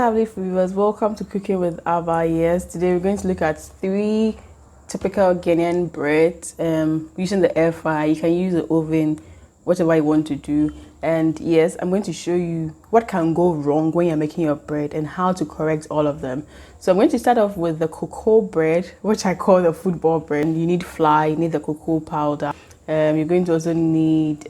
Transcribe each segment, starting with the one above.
lovely viewers, welcome to Cooking with Ava. Yes, today we're going to look at 3 typical Ghanaian breads using the air fryer. You can use the oven, whatever you want to do. And yes, I'm going to show you what can go wrong when you're making your bread and how to correct all of them. So I'm going to start off with the cocoa bread, which I call the football bread. You need flour, you need the cocoa powder. You're going to also need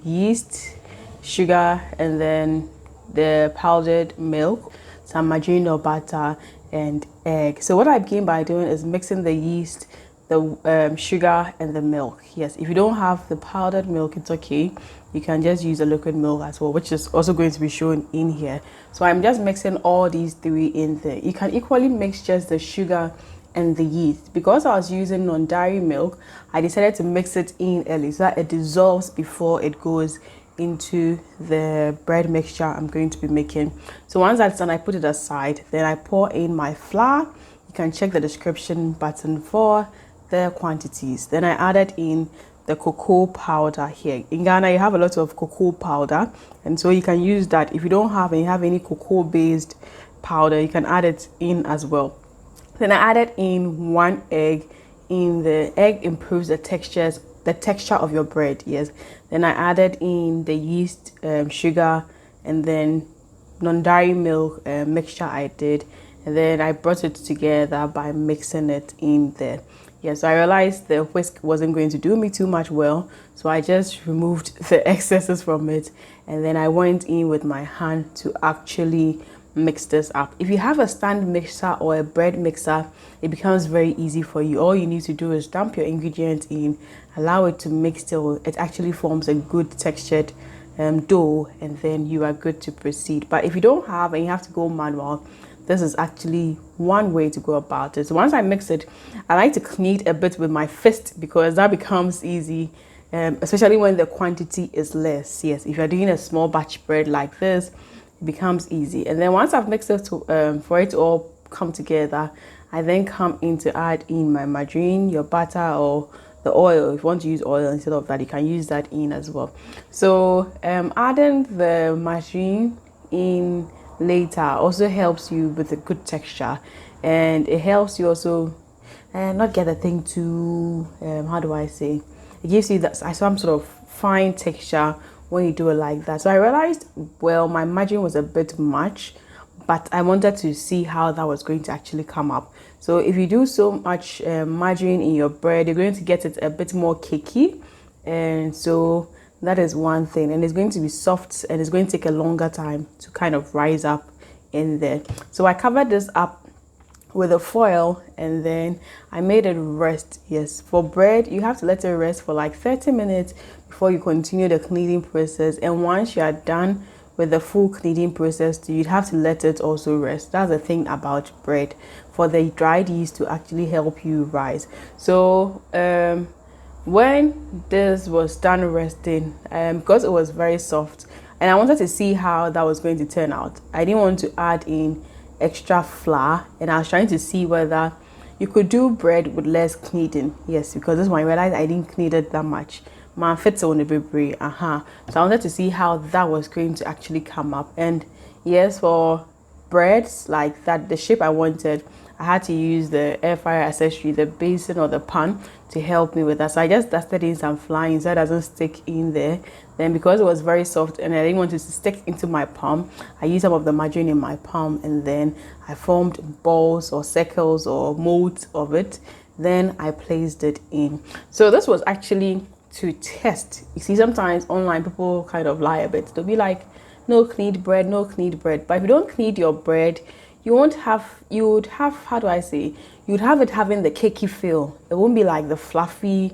yeast, sugar, and then the powdered milk, some margarine or butter, and egg. So what I begin by doing is mixing the yeast, the sugar, and the milk. Yes, if you don't have the powdered milk, it's okay. You can just use the liquid milk as well, which is also going to be shown in here. So I'm just mixing all these 3 in there. You can equally mix just the sugar and the yeast. Because I was using non-dairy milk, I decided to mix it in early so that it dissolves before it goes into the bread mixture I'm going to be making. So once that's done, I put it aside. Then I pour in my flour. You can check the description button for the quantities. Then I added in the cocoa powder here. In Ghana, you have a lot of cocoa powder, and so you can use that. If you don't have and you have any cocoa based powder, you can add it in as well. Then I added in 1 egg. The egg improves the texture of your bread. Yes. Then I added in the yeast, sugar, and then non-dairy milk mixture I did, and then I brought it together by mixing it in there. Yeah, so I realized the whisk wasn't going to do me too much well, so I just removed the excesses from it, and then I went in with my hand to actually mix this up. If you have a stand mixer or a bread mixer, it becomes very easy for you. All you need to do is dump your ingredients in, allow it to mix till it actually forms a good textured dough, and then you are good to proceed. But if you don't have and you have to go manual, this is actually one way to go about it. So once I mix it, I like to knead a bit with my fist because that becomes easy, especially when the quantity is less. Yes, if you're doing a small batch bread like this, it becomes easy. And then once I've mixed it for it to all come together, I then come in to add in my margarine, your butter, or the oil. If you want to use oil instead of that, you can use that in as well. So adding the margarine in later also helps you with a good texture, and it helps you also not get the thing too how do I say, it gives you that some sort of fine texture when you do it like that. So I realized, well, my margarine was a bit much, but I wanted to see how that was going to actually come up. So if you do so much margarine in your bread, you're going to get it a bit more cakey, and so that is one thing, and it's going to be soft, and it's going to take a longer time to kind of rise up in there. So I covered this up with a foil, and then I made it rest. Yes, for bread, you have to let it rest for like 30 minutes before you continue the kneading process. And once you are done with the full kneading process, you'd have to let it also rest. That's the thing about bread, for the dried yeast to actually help you rise. So when this was done resting, because it was very soft and I wanted to see how that was going to turn out, I didn't want to add in extra flour, and I was trying to see whether you could do bread with less kneading. Yes, because this one I realized I didn't knead it that much. My fits on the Buttery. So I wanted to see how that was going to actually come up. And yes, for breads like that, the shape I wanted, I had to use the air fryer accessory, the basin or the pan, to help me with that. So I just dusted in some flour so it doesn't stick in there. Then because it was very soft and I didn't want it to stick into my palm, I used some of the margarine in my palm, and then I formed balls or circles or molds of it. Then I placed it in. So this was actually to test. You see, sometimes online people kind of lie a bit. They'll be like, no knead bread, no knead bread. But if you don't knead your bread, you would have, how do I say, you'd have it having the cakey feel. It won't be like the fluffy,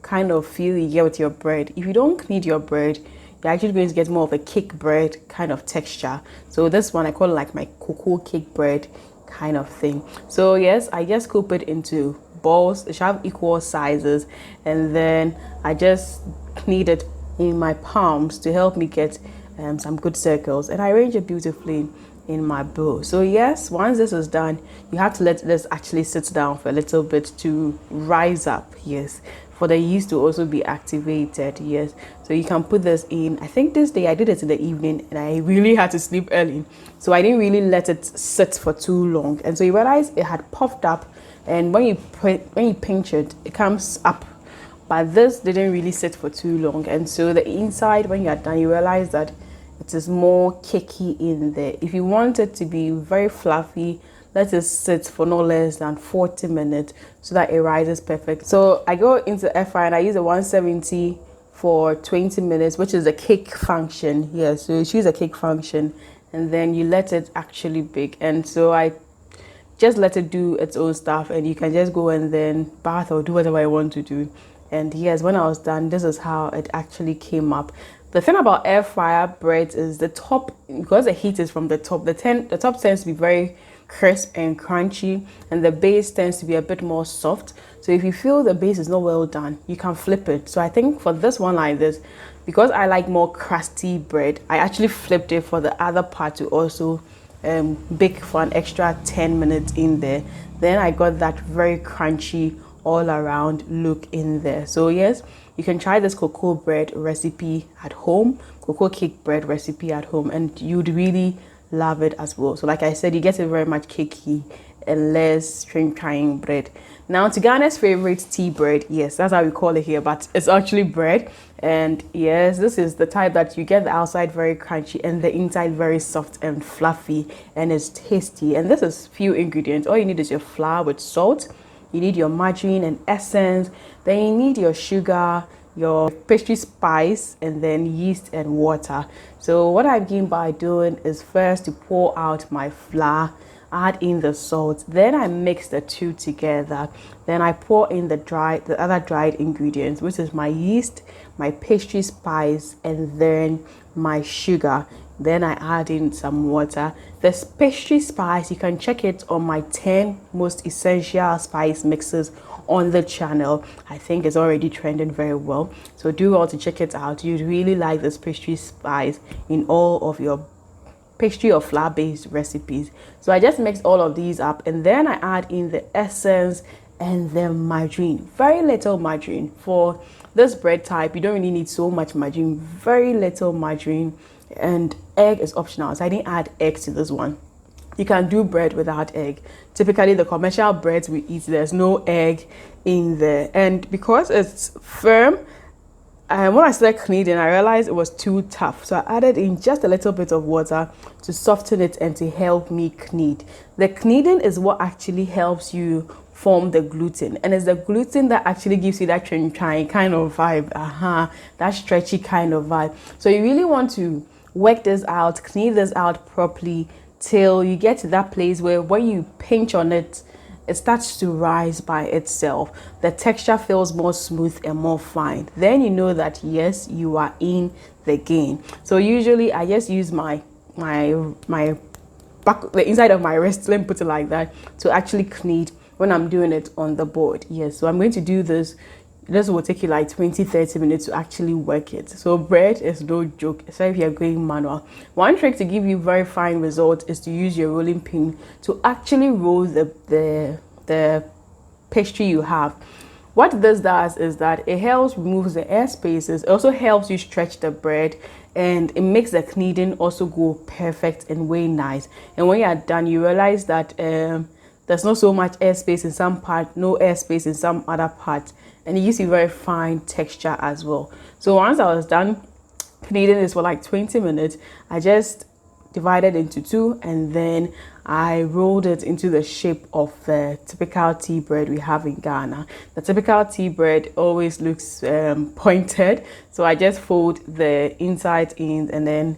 kind of feel you get with your bread. If you don't knead your bread, you're actually going to get more of a cake bread kind of texture. So this one, I call it like my cocoa cake bread kind of thing. So yes, I just scoop it into balls. It should have equal sizes, and then I just knead it in my palms to help me get some good circles, and I arrange it beautifully in my bowl. So yes, once this is done, you have to let this actually sit down for a little bit to rise up. Yes, for the yeast to also be activated. Yes, so you can put this in. I think this day I did it in the evening and I really had to sleep early, so I didn't really let it sit for too long, and so you realize it had puffed up, and when you pinch it, it comes up, but this didn't really sit for too long, and so the inside, when you're done, you realize that it is more cakey in there. If you want it to be very fluffy, let it sit for no less than 40 minutes so that it rises perfect. So I go into the air fryer and I use a 170 for 20 minutes, which is the cake function. Yeah, so you choose a cake function and then you let it actually bake. And so I just let it do its own stuff, and you can just go and then bath or do whatever you want to do. And yes, when I was done, this is how it actually came up. The thing about air fryer breads is the top, because the heat is from the top, the top tends to be very crisp and crunchy, and the base tends to be a bit more soft. So if you feel the base is not well done, you can flip it. So I think for this one like this, because I like more crusty bread, I actually flipped it for the other part to also bake for an extra 10 minutes in there. Then I got that very crunchy all around look in there. So yes, you can try this cocoa bread recipe at home, cocoa cake bread recipe at home, and you'd really love it as well. So like I said, you get it very much cakey and less trying bread. Now to Ghana's favorite tea bread, yes, that's how we call it here, but it's actually bread. And yes, this is the type that you get the outside very crunchy and the inside very soft and fluffy, and it's tasty. And this is few ingredients. All you need is your flour with salt, you need your margarine and essence, then you need your sugar, your pastry spice, and then yeast and water. So what I begin by doing is first to pour out my flour, add in the salt, then I mix the two together, then I pour in the other dried ingredients, which is my yeast, my pastry spice, and then my sugar. Then I add in some water. The pastry spice, you can check it on my 10 most essential spice mixes on the channel. I think it's already trending very well, so do well to check it out. You'd really like this pastry spice in all of your pastry or flour based recipes. So I just mix all of these up, and then I add in the essence and the margarine. Very little margarine for this bread type. You don't really need so much margarine, very little margarine, and egg is optional, so I didn't add egg to this one. You can do bread without egg. Typically the commercial breads we eat, there's no egg in there, and because it's firm, when I started kneading, I realized it was too tough, so I added in just a little bit of water to soften it and to help me knead. The kneading is what actually helps you form the gluten, and it's the gluten that actually gives you that trying kind of vibe, that stretchy kind of vibe. So you really want to work this out, knead this out properly till you get to that place where when you pinch on it, it starts to rise by itself. The texture feels more smooth and more fine. Then you know that yes, you are in the game. So usually I just use my back, the inside of my wrist, let me put it like that, to actually knead when I'm doing it on the board. Yes, so I'm going to do this. This will take you like 20-30 minutes to actually work it. So bread is no joke, especially if you're going manual. One trick to give you very fine results is to use your rolling pin to actually roll the pastry you have. What this does is that it helps remove the air spaces. It also helps you stretch the bread, and it makes the kneading also go perfect and way nice. And when you're done, you realize that there's not so much airspace in some part, no airspace in some other part, and it gives you very fine texture as well. So once I was done kneading this for like 20 minutes, I just divided into two, and then I rolled it into the shape of the typical tea bread we have in Ghana. The typical tea bread always looks pointed, so I just fold the inside in, and then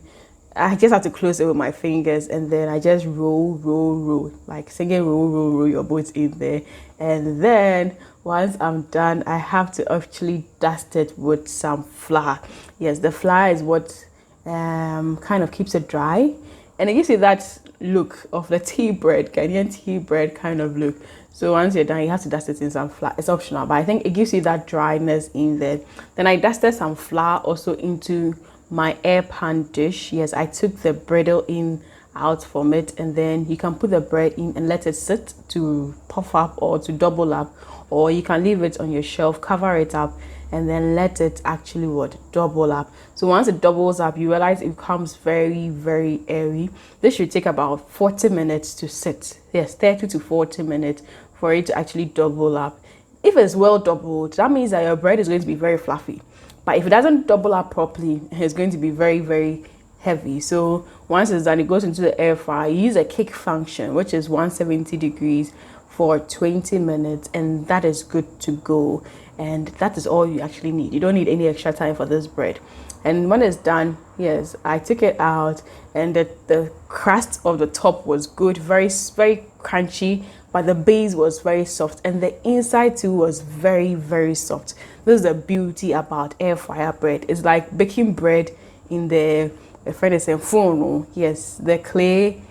I just have to close it with my fingers, and then I just roll, like singing roll your boat in there. And then once I'm done, I have to actually dust it with some flour. Yes, the flour is what kind of keeps it dry, and it gives you that look of the tea bread, Ghanaian tea bread kind of look. So once you're done, you have to dust it in some flour. It's optional, but I think it gives you that dryness in there. Then I dusted some flour also into my air pan dish. Yes, I took the bridle in out from it, and then you can put the bread in and let it sit to puff up or to double up, or you can leave it on your shelf, cover it up, and then let it actually double up. So once it doubles up, you realize it becomes very, very airy. This should take about 40 minutes to sit. Yes, 30 to 40 minutes for it to actually double up. If it's well doubled, that means that your bread is going to be very fluffy. But if it doesn't double up properly, it's going to be very, very heavy. So once it's done, it goes into the air fryer. You use a kick function, which is 170 degrees for 20 minutes, and that is good to go. And that is all you actually need. You don't need any extra time for this bread. And when it's done, yes, I took it out, and the crust of the top was good, very, very crunchy, but the base was very soft, and the inside too was very, very soft. This is the beauty about air fryer bread. It's like baking bread in the friend is saying phone. Yes, the clay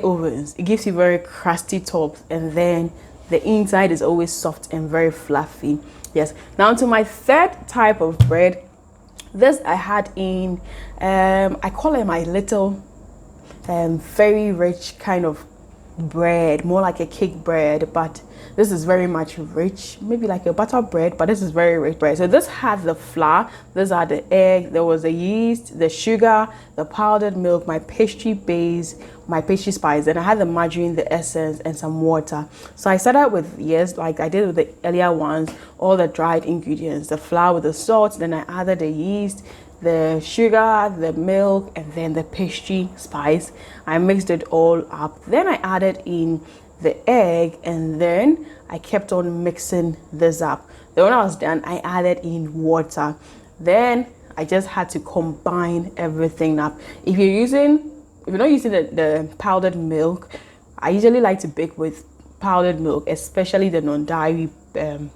ovens. It gives you very crusty tops, and then the inside is always soft and very fluffy. Yes. Now to my third type of bread. This I had in I call it my little very rich kind of bread, more like a cake bread, but this is very much rich, maybe like a butter bread, but this is very rich bread. So this had the flour, these are the egg, there was the yeast, the sugar, the powdered milk, my pastry base, my pastry spice, and I had the margarine, the essence, and some water. So I started with, yes, like I did with the earlier ones, all the dried ingredients, the flour with the salt, then I added the yeast, the sugar, the milk, and then the pastry spice. I mixed it all up. Then I added in the egg, and then I kept on mixing this up. Then when I was done, I added in water. Then I just had to combine everything up. If you're not using the powdered milk, I usually like to bake with powdered milk, especially the non-dairy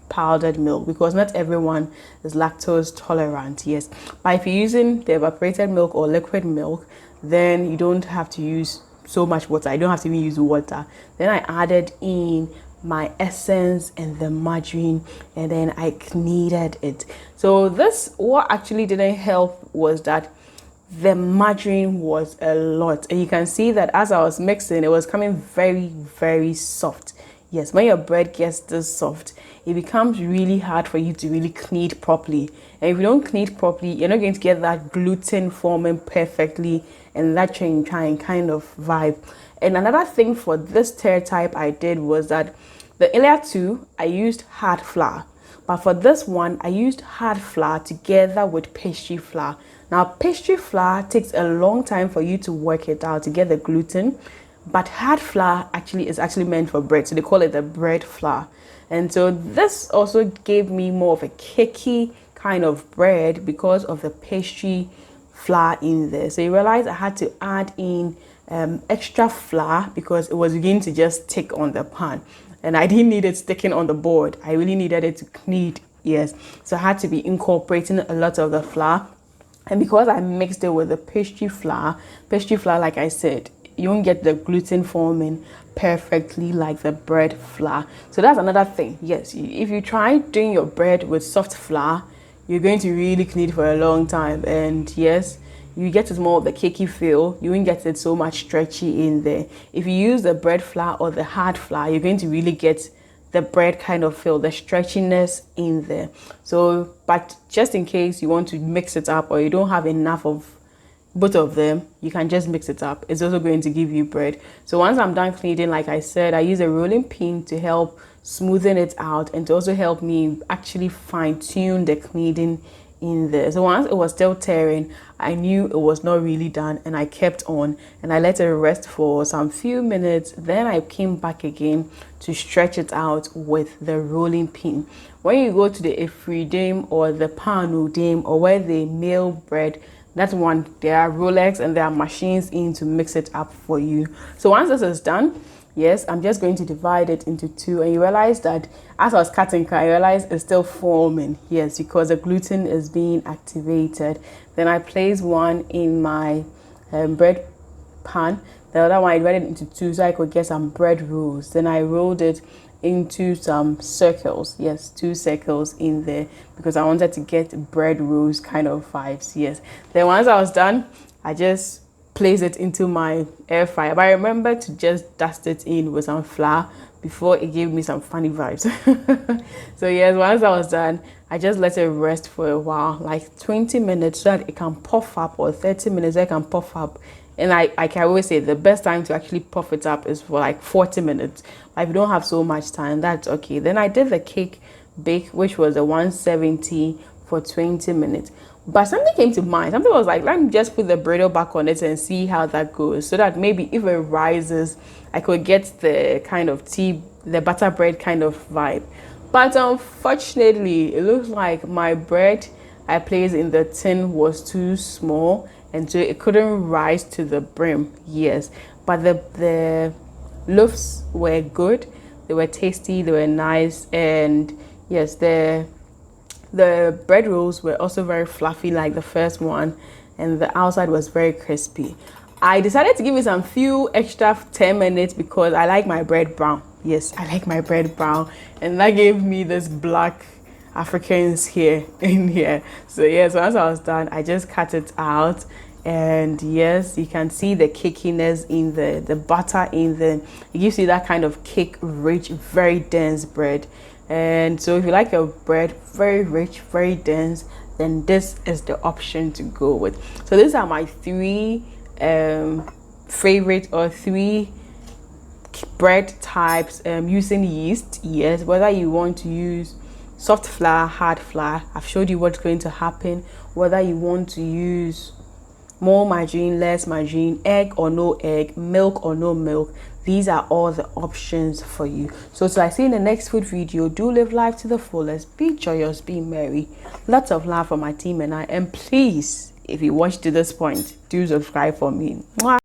powdered milk, because not everyone is lactose tolerant. Yes, but if you're using the evaporated milk or liquid milk, then you don't have to use so much water. I don't have to even use water. Then I added in my essence and the margarine, and then I kneaded it. So this, what actually didn't help was that the margarine was a lot, and you can see that as I was mixing, it was coming very, very soft. Yes, when your bread gets this soft, it becomes really hard for you to really knead properly. And if you don't knead properly, you're not going to get that gluten forming perfectly and that chain kind of vibe. And another thing for this third type I did was that the earlier two, I used hard flour. But for this one, I used hard flour together with pastry flour. Now, pastry flour takes a long time for you to work it out to get the gluten. But hard flour is actually meant for bread, so they call it the bread flour. And so this also gave me more of a cakey kind of bread because of the pastry flour in there. So you realize I had to add in extra flour because it was beginning to just stick on the pan, and I didn't need it sticking on the board. I really needed it to knead. Yes, so I had to be incorporating a lot of the flour, and because I mixed it with the pastry flour, like I said, you won't get the gluten forming perfectly like the bread flour. So that's another thing. Yes, if you try doing your bread with soft flour, you're going to really knead for a long time. And yes, you get it more of the cakey feel. You won't get it so much stretchy in there. If you use the bread flour or the hard flour, you're going to really get the bread kind of feel, the stretchiness in there. So, but just in case you want to mix it up or you don't have enough of both of them, you can just mix it up. It's also going to give you bread. So once I'm done kneading, like I said, I use a rolling pin to help smoothen it out and to also help me actually fine tune the kneading in there. So once it was still tearing, I knew it was not really done, and I kept on and I let it rest for some few minutes. Then I came back again to stretch it out with the rolling pin. When you go to the Efridame or the Panudame or where they mill bread, that one, there are rollers and there are machines in to mix it up for you. So once this is done, yes, I'm just going to divide it into two, and you realize that as I was cutting, I realized it's still forming. Yes, because the gluten is being activated. Then I place one in my bread pan. The other one I divided into two so I could get some bread rolls. Then I rolled it into some circles. Yes, 2 circles in there because I wanted to get bread rolls kind of vibes. Yes. Then once I was done, I just place it into my air fryer. But I remember to just dust it in with some flour before it gave me some funny vibes. So yes, once I was done, I just let it rest for a while, like 20 minutes, so that it can puff up, or 30 minutes so it can puff up. And I can always say the best time to actually puff it up is for like 40 minutes. If you don't have so much time, that's okay. Then I did the cake bake, which was a 170 for 20 minutes. But something came to mind. Something was like, let me just put the bridle back on it and see how that goes, so that maybe if it rises, I could get the kind of the butter bread kind of vibe. But unfortunately, it looks like my bread I placed in the tin was too small, and so it couldn't rise to the brim. Yes, but the loaves were good. They were tasty. They were nice, and yes, the bread rolls were also very fluffy like the first one, and the outside was very crispy. I decided to give it some few extra 10 minutes because I like my bread brown. Yes, I like my bread brown, and that gave me this black Africans here in here. So yes, once I was done, I just cut it out, and yes, you can see the cakiness in the butter in the, it gives you that kind of cake rich, very dense bread. And so if you like your bread very rich, very dense, then this is the option to go with. So these are my three favorite, or three bread types using yeast. Yes, whether you want to use soft flour, hard flour, I've showed you what's going to happen. Whether you want to use more margarine, less margarine, egg or no egg, milk or no milk, these are all the options for you. So I see in the next food video. Do live life to the fullest, be joyous, be merry. Lots of love for my team and I, and please, if you watched to this point, do subscribe for me. Mwah.